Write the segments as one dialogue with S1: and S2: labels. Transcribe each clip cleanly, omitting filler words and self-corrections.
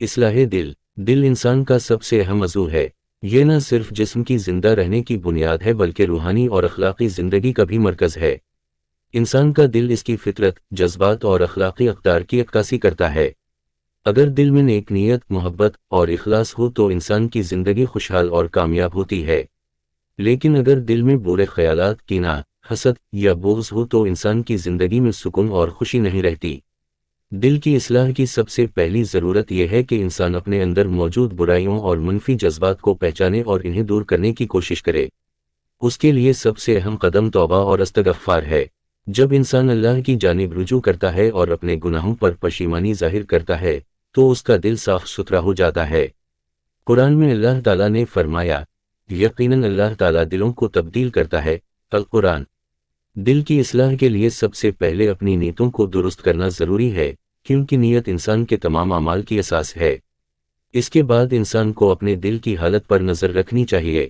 S1: اصلاح دل۔ دل انسان کا سب سے اہم عضو ہے۔ یہ نہ صرف جسم کی زندہ رہنے کی بنیاد ہے بلکہ روحانی اور اخلاقی زندگی کا بھی مرکز ہے۔ انسان کا دل اس کی فطرت، جذبات اور اخلاقی اقدار کی عکاسی کرتا ہے۔ اگر دل میں نیک نیت، محبت اور اخلاص ہو تو انسان کی زندگی خوشحال اور کامیاب ہوتی ہے۔ لیکن اگر دل میں برے خیالات، کینہ، حسد یا بغض ہو تو انسان کی زندگی میں سکون اور خوشی نہیں رہتی۔ دل کی اصلاح کی سب سے پہلی ضرورت یہ ہے کہ انسان اپنے اندر موجود برائیوں اور منفی جذبات کو پہچانے اور انہیں دور کرنے کی کوشش کرے۔ اس کے لیے سب سے اہم قدم توبہ اور استغفار ہے۔ جب انسان اللہ کی جانب رجوع کرتا ہے اور اپنے گناہوں پر پشیمانی ظاہر کرتا ہے تو اس کا دل صاف ستھرا ہو جاتا ہے۔ قرآن میں اللہ تعالیٰ نے فرمایا، یقیناً اللہ تعالیٰ دلوں کو تبدیل کرتا ہے۔ القرآن۔ دل کی اصلاح کے لیے سب سے پہلے اپنی نیتوں کو درست کرنا ضروری ہے، کیونکہ نیت انسان کے تمام اعمال کی اساس ہے۔ اس کے بعد انسان کو اپنے دل کی حالت پر نظر رکھنی چاہیے۔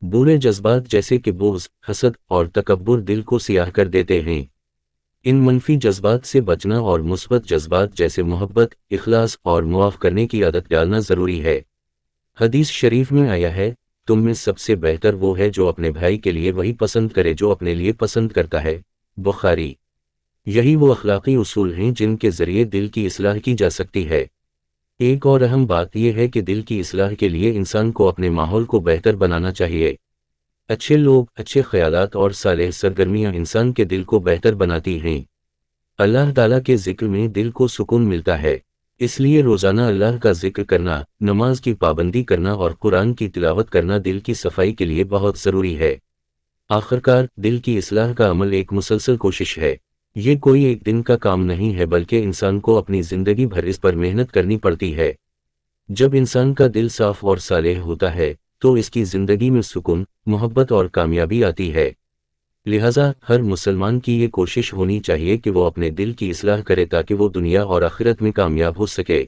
S1: برے جذبات جیسے کہ بغض، حسد اور تکبر دل کو سیاہ کر دیتے ہیں۔ ان منفی جذبات سے بچنا اور مثبت جذبات جیسے محبت، اخلاص اور معاف کرنے کی عادت ڈالنا ضروری ہے۔ حدیث شریف میں آیا ہے، تم میں سب سے بہتر وہ ہے جو اپنے بھائی کے لیے وہی پسند کرے جو اپنے لیے پسند کرتا ہے۔ بخاری۔ یہی وہ اخلاقی اصول ہیں جن کے ذریعے دل کی اصلاح کی جا سکتی ہے۔ ایک اور اہم بات یہ ہے کہ دل کی اصلاح کے لیے انسان کو اپنے ماحول کو بہتر بنانا چاہیے۔ اچھے لوگ، اچھے خیالات اور صالح سرگرمیاں انسان کے دل کو بہتر بناتی ہیں۔ اللہ تعالیٰ کے ذکر میں دل کو سکون ملتا ہے، اس لیے روزانہ اللہ کا ذکر کرنا، نماز کی پابندی کرنا اور قرآن کی تلاوت کرنا دل کی صفائی کے لیے بہت ضروری ہے۔ آخرکار، دل کی اصلاح کا عمل ایک مسلسل کوشش ہے۔ یہ کوئی ایک دن کا کام نہیں ہے بلکہ انسان کو اپنی زندگی بھر اس پر محنت کرنی پڑتی ہے۔ جب انسان کا دل صاف اور صالح ہوتا ہے تو اس کی زندگی میں سکون، محبت اور کامیابی آتی ہے۔ لہٰذا ہر مسلمان کی یہ کوشش ہونی چاہیے کہ وہ اپنے دل کی اصلاح کرے تاکہ وہ دنیا اور آخرت میں کامیاب ہو سکے۔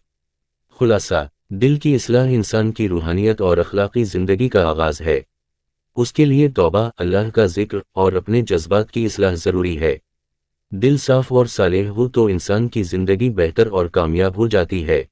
S1: خلاصہ، دل کی اصلاح انسان کی روحانیت اور اخلاقی زندگی کا آغاز ہے۔ اس کے لیے توبہ، اللہ کا ذکر اور اپنے جذبات کی اصلاح ضروری ہے۔ دل صاف اور صالح ہو تو انسان کی زندگی بہتر اور کامیاب ہو جاتی ہے۔